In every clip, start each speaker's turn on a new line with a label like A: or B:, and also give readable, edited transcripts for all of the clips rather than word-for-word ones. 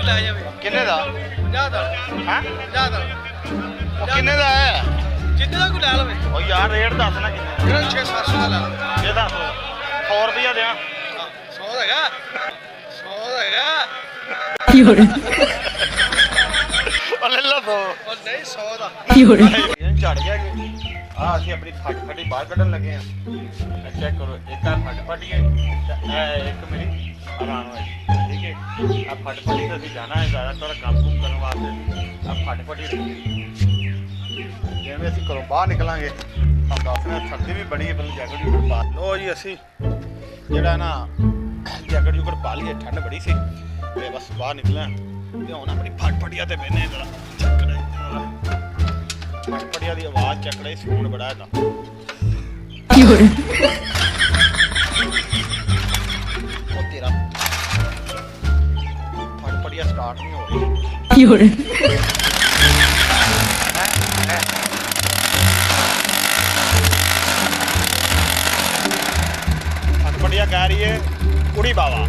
A: ਲੈ ਜਾਵੇ
B: ਕਿੰਨੇ ਦਾ
A: 50 ਦਾ
B: ਹੈ
A: 50 ਦਾ
B: ਉਹ ਕਿੰਨੇ ਦਾ ਹੈ
A: ਜਿੰਨੇ ਦਾ ਕੋਈ ਲੈ ਲਵੇ
B: ਉਹ ਯਾਰ ਰੇਟ ਦੱਸ ਨਾ ਕਿੰਨੇ
A: ਜਿਹੜਾ 600 ਦਾ ਲੈ ਲਵੇ
B: ਇਹ ਦੱਸ 100 ਰੁਪਇਆ ਦਿਆਂ
A: 100 ਹੈਗਾ 100 ਹੈਗਾ
B: ਉਹ ਲੈ ਲਾ ਦੋ
A: ਉਹ ਨਹੀਂ 100 ਦਾ
B: ਇਹ ਝੜ ਗਿਆ ਕਿ ਆ ਅਸੀਂ ਆਪਣੀ ਫਟੀ ਬਾਹਰ ਕੱਢਣ ਲੱਗੇ ਆ ਚੈੱਕ ਕਰੋ ਇੱਕ ਆ ਫਟੀ ਹੈ ਇੱਕ ਮੇਰੀ ਆਰਾਮ ਹੈ ਠੀਕ ਹੈ ਆ ਫਟੀ ਤੇ ਅਸੀਂ ਜਾਣਾ ਹੈ ਜ਼ਿਆਦਾਤਰ ਕੰਮ ਕਰਨ ਵਾਸਤੇ ਆ ਫਟੀ ਜਿਵੇਂ ਅਸੀਂ ਘਰੋਂ ਬਾਹਰ ਨਿਕਲਾਂਗੇ ਤਾਂ ਦੱਸਣਾ ਸਰਦੀ ਵੀ ਬੜੀ ਹੈ ਪਰ ਜੈਕਟ ਜੁਕਟ ਪਾ ਲਓ ਜੀ ਅਸੀਂ ਜਿਹੜਾ ਨਾ ਜੈਕਟ ਜੁਕਟ ਪਾ ਲਈਏ ਠੰਡ ਬੜੀ ਸੀ ਤੇ ਬਸ ਬਾਹਰ ਨਿਕਲਿਆ ਤੇ ਹੁਣ ਆਪਣੀ ਫਟਫਟੀਆਂ ਤੇ ਬੈਨੇ ਜਰਾ ਚੱਕਰ ਫਟਫਟੀਆਂ ਦੀ ਆਵਾਜ਼ ਚੱਕੜਾ ਹੀ ਸਕੂਨ ਬੜਾ ਇਹਦਾ ਉਹ ਤੇਰਾ ਫਟਫਟੀਆਂ ਸਟਾਰਟ ਨਹੀਂ ਹੋ ਰਹੀ फटफटिया कह रही है कुड़ी बाबा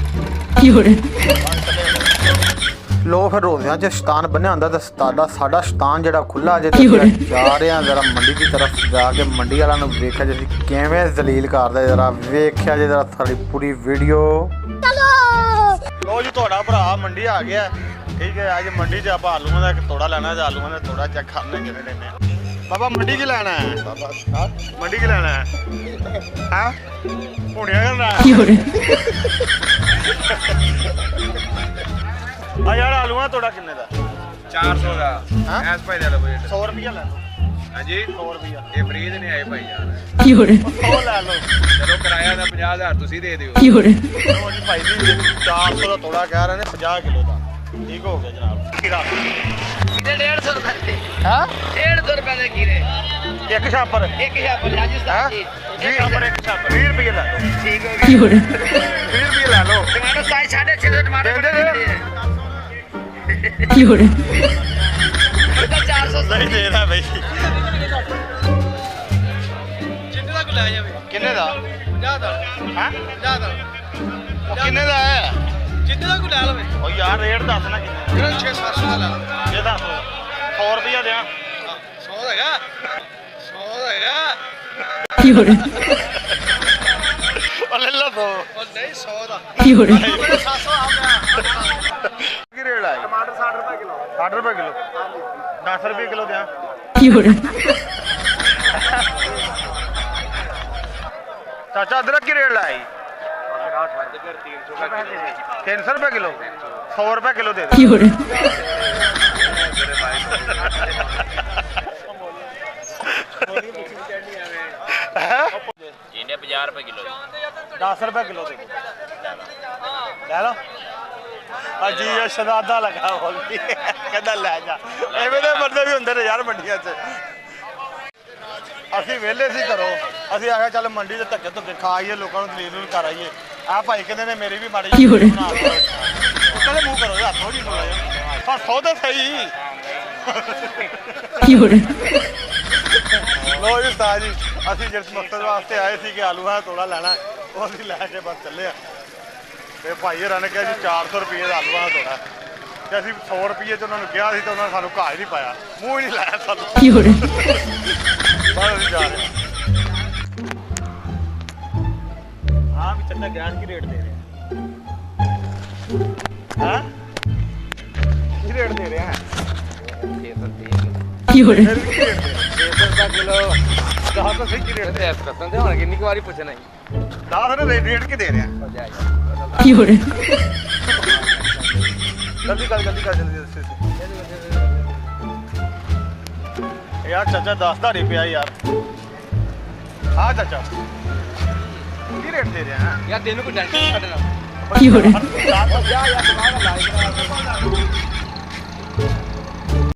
B: ਲੋ ਫਿਰ ਰੋਜ਼ਿਆਂ 'ਚ ਸ਼ਤਾਨ ਬੰਨਿਆ ਹੁੰਦਾ ਤੇ ਸਾਡਾ ਸ਼ਤਾਨ ਜਿਹੜਾ ਖੁੱਲਾ ਜੇ ਜਾ ਰਹੇ ਆ ਜ਼ਰਾ ਮੰਡੀ ਦੀ ਤਰਫ ਜਾ ਕੇ ਮੰਡੀ ਵਾਲਿਆਂ ਨੂੰ ਵੇਖਿਆ ਜੇ ਅਸੀਂ ਕਿਵੇਂ ਜ਼ਲੀਲ ਕਰਦੇ ਜ਼ਰਾ ਵੇਖਿਆ ਜੇ ਜ਼ਰਾ ਸਾਡੀ ਪੂਰੀ ਵੀਡੀਓ ਲੋ ਜੀ ਤੁਹਾਡਾ ਭਰਾ ਮੰਡੀ ਆ ਗਿਆ ਠੀਕ ਹੈ ਅੱਜ ਮੰਡੀ 'ਚ ਆਪਾਂ ਆਲੂਆਂ ਦਾ ਇੱਕ ਤੋੜਾ ਲੈਣਾ ਤੇ ਆਲੂਆਂ ਦਾ ਤੋੜਾ ਚੈੱਕ ਕਰਨੇ ਕਿਵੇਂ ਲੈਣੇ ਬਾਬਾ ਮੰਡੀ 'ਚ ਲੈਣਾ ਹੈ ਬਾਬਾ ਮੰਡੀ 'ਚ ਲੈਣਾ ਹੈ ਹਾਂ ਹੁਣਿਆ ਕਰਨਾ ਆ ਯਾਰ ਆਲੂਆਂ ਤੋੜਾ ਕਿੰਨੇ ਦਾ
A: 400 ਦਾ ਐਸ ਭਾਈ ਦਾ ਲਓ
B: 100 ਰੁਪਿਆ ਲੈ ਲਓ
A: ਹਾਂਜੀ
B: 100 ਰੁਪਿਆ
A: ਇਹ ਫਰੀਦ ਨਹੀਂ ਆਏ ਭਾਈ ਯਾਰ
B: 100 ਲੈ ਲਓ
A: ਚਲੋ ਕਿਰਾਇਆ ਦਾ 50000 ਤੁਸੀਂ ਦੇ ਦਿਓ
B: ਲੋ ਜੀ ਭਾਈ ਜੀ 400 ਦਾ ਤੋੜਾ ਕਹਿ ਰਹੇ ਨੇ 50 ਕਿਲੋ ਦਾ ਠੀਕ ਹੋ ਗਿਆ ਜਨਾਬ ਖੀਰਾ
A: ਕਿਤੇ 150 ਰੁਪਏ ਦੇ
B: ਹਾਂ
A: 150 ਰੁਪਏ ਦੇ ਖੀਰੇ
B: ਇੱਕ ਛਾਪਰ
A: ਇੱਕ ਛਾਪਰ ਰਾਜਸਥਾਨ ਦੀ
B: 20 ਛਾਪਰ ਇੱਕ ਛਾਪਰ 20 ਰੁਪਏ ਲੈ ਲਓ
A: ਠੀਕ ਹੋ ਗਿਆ
B: 20 ਰੁਪਏ ਲੈ ਲਓ
A: ਟਮਾਟਰ ਸਾਈ 650 ਦੇ ਟਮਾਟਰ
B: ਦੇ ਦੇ।
A: ਉਹਦਾ 400
B: ਨਹੀਂ ਦੇ ਰਹਾ ਬਈ
A: ਜਿੰਨੇ ਦਾ ਕੋਈ ਲੈ ਜਾਵੇ
B: ਕਿੰਨੇ ਦਾ
A: 50 ਦਾ
B: ਹੈ
A: 50 ਦਾ
B: ਉਹ ਕਿੰਨੇ ਦਾ ਹੈ
A: ਜਿੰਨੇ ਦਾ ਕੋਈ ਲੈ ਲਵੇ
B: ਉਹ ਯਾਰ ਰੇਟ ਦੱਸ ਨਾ ਕਿੰਨੇ
A: ਜਿਹੜਾ 600 ਦਾ ਲੈ ਲਵੇ
B: ਇਹ ਦੱਸ 100 ਰੁਪਇਆ ਦਿਆਂ
A: 100 ਹੈਗਾ 100 ਹੈਗਾ
B: ਉਹ ਲੈ ਲਾ ਦੋ
A: ਉਹ ਨਹੀਂ 100 ਦਾ
B: ਕੀ
A: ਮੇਰੇ 700 ਆ ਗਿਆ
B: ਰੇਟ ਆਇਆ
A: ਟਮਾਟਰ 60 ਰੁਪਏ ਕਿਲੋ
B: 60 ਰੁਪਏ ਕਿਲੋ 10 ਰੁਪਏ ਕਿਲੋ ਦਿਆਂ ਚਾਚਾ ਅਦਰਕ ਕੀ ਰੇਟ ਲਾਈ 300 रुपए किलो 100 रुपए किलो दे दो
A: ਇਹਨੇ 50 ਰੁਪਏ ਕਿਲੋ
B: 10 रुपए किलो दे दो ਲੈ ਲਓ ਅਜੀ ਇਹ ਸ਼ਦਾਦਾ ਲਗਾ ਬੋਲਦੀ ਕਹਿੰਦਾ ਲੈ ਜਾ ਐਵੇਂ ਦੇ ਬੰਦੇ ਵੀ ਹੁੰਦੇ ਨੇ ਯਾਰ ਮੰਡੀਆਂ 'ਚ ਅਸੀਂ ਵਿਹਲੇ ਸੀ ਘਰੋਂ ਅਸੀਂ ਆਖਿਆ ਚੱਲ ਮੰਡੀ 'ਚ ਧੱਕੇ ਧੁੱਕੇ ਖਾ ਆਈਏ ਲੋਕਾਂ ਨੂੰ ਦਲੀਲ ਨੂੰ ਕਰ ਆਈਏ ਆ ਭਾਈ ਕਹਿੰਦੇ ਨੇ ਮੇਰੀ ਵੀ ਮਾੜੀ ਜਿਹੀ ਬਣਾ ਦਿਓ ਕਹਿੰਦੇ ਮੂੰਹ ਕਰੋ ਹੱਥ ਥੋੜੀ ਬੋਲਾ ਪਰ ਸੌ ਤਾਂ ਸਹੀ ਲੋ ਜੀ ਉਸਤਾਦ ਜੀ ਅਸੀਂ ਜਿਸ ਮਕਸਦ ਵਾਸਤੇ ਆਏ ਸੀ ਕਿ ਆਲੂਆਂ ਦਾ ਤੋੜਾ ਲੈਣਾ ਉਹ ਅਸੀਂ ਲੈ ਕੇ ਬਸ ਚੱਲੇ ਆ ਤੇ ਭਾਈ ਹੋਰਾਂ ਨੇ ਕਿਹਾ ਜੀ 400 ਰੁਪਏ ਦਾ ਆਲੂਆਂ ਦਾ ਤੋੜਾ ਤੇ ਅਸੀਂ 100 ਰੁਪਏ 'ਚ ਉਹਨਾਂ ਨੂੰ ਕਿਹਾ ਸੀ ਤੇ ਉਹਨਾਂ ਨੇ ਸਾਨੂੰ ਘਾਹ ਹੀ ਨਹੀਂ ਪਾਇਆ ਮੂੰਹ ਹੀ ਨਹੀਂ ਲਾਇਆ ਸਾਨੂੰ ਬਾਹਰ ਅਸੀਂ ਜਾ ਰਹੇ ਹਾਂ ਵੀ ਚੰਗਾ ਗਿਆਨ ਕੀ ਰੇਟ ਦੇ ਰਹੇ ਹਾਂ ਕੀ ਰੇਟ ਦੇ ਰਹੇ ਹਾਂ 600 ਰੁਪਏ ਕਿਲੋ 10 ਤਾਂ ਸਹੀ ਰੇਟ ਦੇ
A: ਦੱਸਣ ਤੇ ਹੁਣ ਕਿੰਨੀ ਵਾਰੀ ਪੁੱਛਣਾ
B: 10 ਰੇਟ ਕੀ ਦੇ ਰਿਹਾ ਜਲਦੀ ਕਰ ਜਲਦੀ ਯਾਰ ਚਾਚਾ 10 ਦਾ ਰੁਪਿਆ ਯਾਰ ਹਾਂ ਚਾਚਾ ਕੀ ਰੇਟ ਦੇ ਰਿਹਾ
A: ਯਾਰ ਤੈਨੂੰ ਕੋਈ ਟੈਨਸ਼ਨ ਨਹੀਂ ਕੱਢਣਾ
B: ਜਾ ਯਾਰ